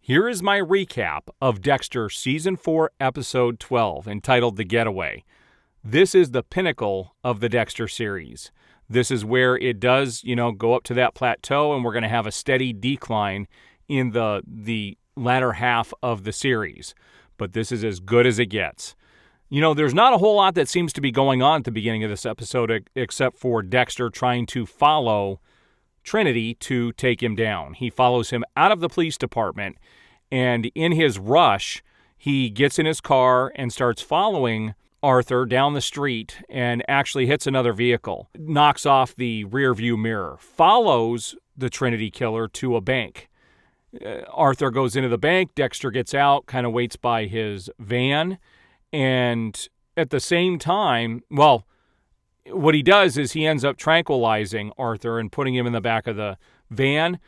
Here is my recap of Dexter Season 4, Episode 12, entitled The Getaway. This is the pinnacle of the Dexter series. This is where it does, go up to that plateau, and we're going to have a steady decline in the latter half of the series. But this is as good as it gets. There's not a whole lot that seems to be going on at the beginning of this episode except for Dexter trying to follow Trinity to take him down. He follows him out of the police department, and in his rush, he gets in his car and starts following Arthur down the street and actually hits another vehicle, knocks off the rear view mirror, follows the Trinity killer to a bank. Arthur goes into the bank, Dexter gets out, kind of waits by his van, and at the same time, what he does is he ends up tranquilizing Arthur and putting him in the back of the van,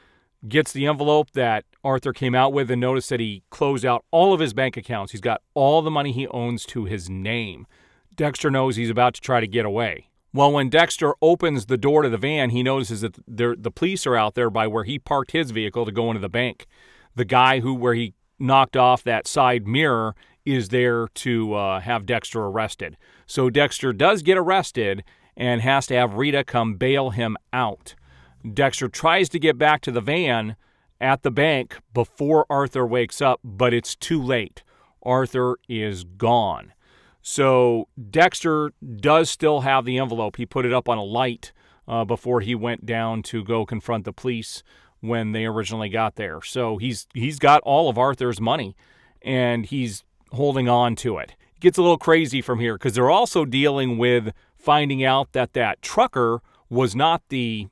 gets the envelope that Arthur came out with, and notice that he closed out all of his bank accounts. He's got all the money he owns to his name. Dexter knows he's about to try to get away. Well, when Dexter opens the door to the van, he notices that the police are out there by where he parked his vehicle to go into the bank. The guy where he knocked off that side mirror is there to have Dexter arrested. So Dexter does get arrested and has to have Rita come bail him out. Dexter tries to get back to the van at the bank before Arthur wakes up, but it's too late. Arthur is gone. So Dexter does still have the envelope. He put it up on a light before he went down to go confront the police when they originally got there. So he's got all of Arthur's money, and he's holding on to it. It gets a little crazy from here because they're also dealing with finding out that trucker was not the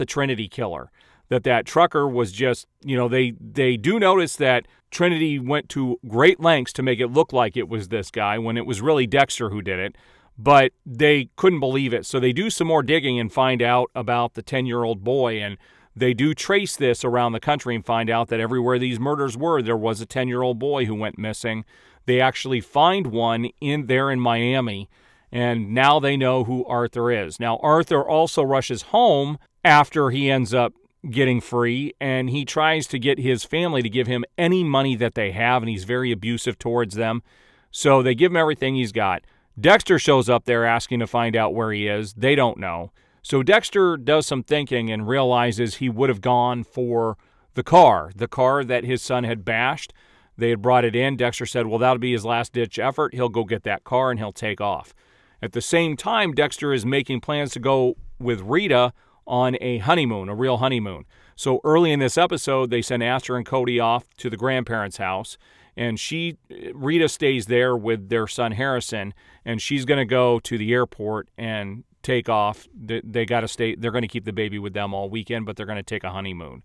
Trinity killer. That trucker was just, they do notice that Trinity went to great lengths to make it look like it was this guy when it was really Dexter who did it, but they couldn't believe it. So they do some more digging and find out about the 10-year-old boy, and they do trace this around the country and find out that everywhere these murders were, there was a 10-year-old boy who went missing. They actually find one in Miami, and now they know who Arthur is. Now, Arthur also rushes home after he ends up getting free, and he tries to get his family to give him any money that they have, and he's very abusive towards them. So they give him everything he's got. Dexter shows up there asking to find out where he is. They don't know. So Dexter does some thinking and realizes he would have gone for the car that his son had bashed. They had brought it in. Dexter said, well, that'll be his last-ditch effort. He'll go get that car and he'll take off. At the same time, Dexter is making plans to go with Rita on a honeymoon, a real honeymoon. So early in this episode, they send Astor and Cody off to the grandparents' house, and Rita stays there with their son Harrison, and she's going to go to the airport and take off. They got to stay. They're going to keep the baby with them all weekend, but they're going to take a honeymoon.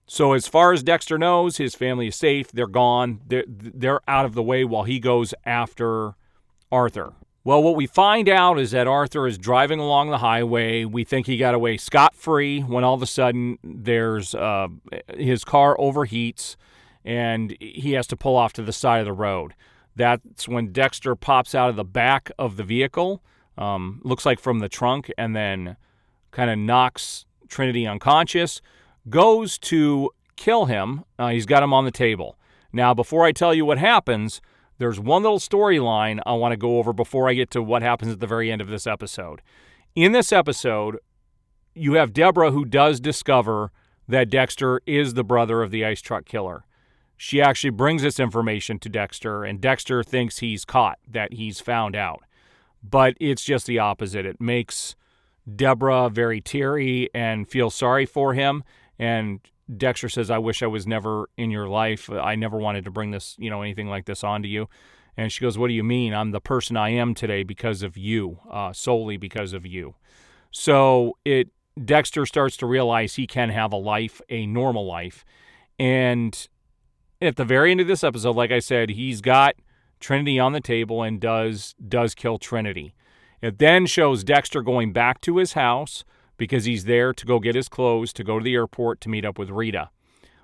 So as far as Dexter knows, his family is safe. They're gone. They're out of the way while he goes after Arthur. Well, what we find out is that Arthur is driving along the highway. We think he got away scot-free when all of a sudden his car overheats and he has to pull off to the side of the road. That's when Dexter pops out of the back of the vehicle, looks like from the trunk, and then kind of knocks Trinity unconscious, goes to kill him. He's got him on the table. Now, before I tell you what happens, there's one little storyline I want to go over before I get to what happens at the very end of this episode. In this episode, you have Deborah, who does discover that Dexter is the brother of the ice truck killer. She actually brings this information to Dexter, and Dexter thinks he's caught, that he's found out. But it's just the opposite. It makes Deborah very teary and feel sorry for him, and Dexter says, I wish I was never in your life. I never wanted to bring this, anything like this onto you. And she goes, what do you mean? I'm the person I am today because of you, solely because of you. So Dexter starts to realize he can have a life, a normal life. And at the very end of this episode, like I said, he's got Trinity on the table and does kill Trinity. It then shows Dexter going back to his house, because he's there to go get his clothes, to go to the airport to meet up with Rita.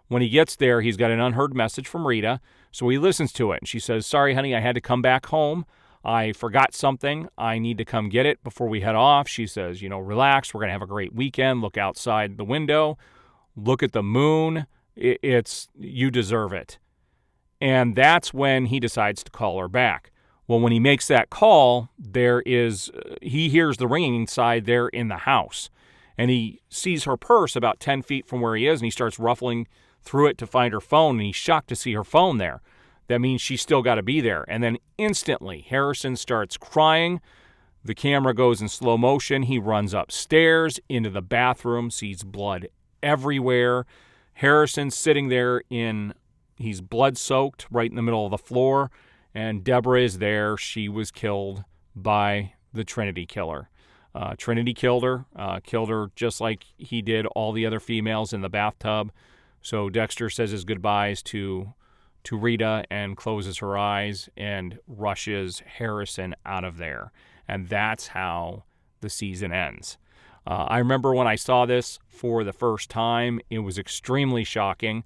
When he gets there, he's got an unheard message from Rita, so he listens to it. And she says, sorry, honey, I had to come back home. I forgot something. I need to come get it before we head off. She says, relax. We're going to have a great weekend. Look outside the window. Look at the moon. It's you deserve it. And that's when he decides to call her back. Well, when he makes that call, he hears the ringing inside there in the house. And he sees her purse about 10 feet from where he is, and he starts ruffling through it to find her phone, and he's shocked to see her phone there. That means she's still got to be there. And then instantly, Harrison starts crying. The camera goes in slow motion. He runs upstairs into the bathroom, sees blood everywhere. Harrison's sitting there he's blood-soaked right in the middle of the floor, and Deborah is there. She was killed by the Trinity killer. Trinity killed her just like he did all the other females in the bathtub. So Dexter says his goodbyes to Rita and closes her eyes and rushes Harrison out of there. And that's how the season ends. I remember when I saw this for the first time, it was extremely shocking.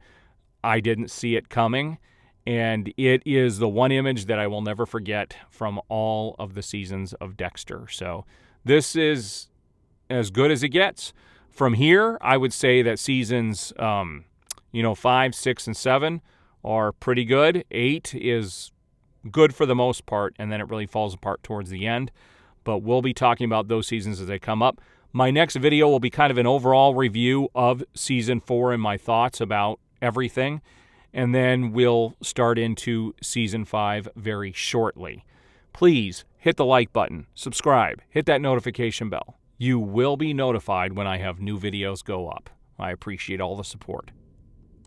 I didn't see it coming, and it is the one image that I will never forget from all of the seasons of Dexter. So this is as good as it gets. From here, I would say that seasons 5, 6, and 7 are pretty good. 8 is good for the most part, and then it really falls apart towards the end. But we'll be talking about those seasons as they come up. My next video will be kind of an overall review of Season 4 and my thoughts about everything. And then we'll start into Season 5 very shortly. Please hit the like button, subscribe, hit that notification bell. You will be notified when I have new videos go up. I appreciate all the support.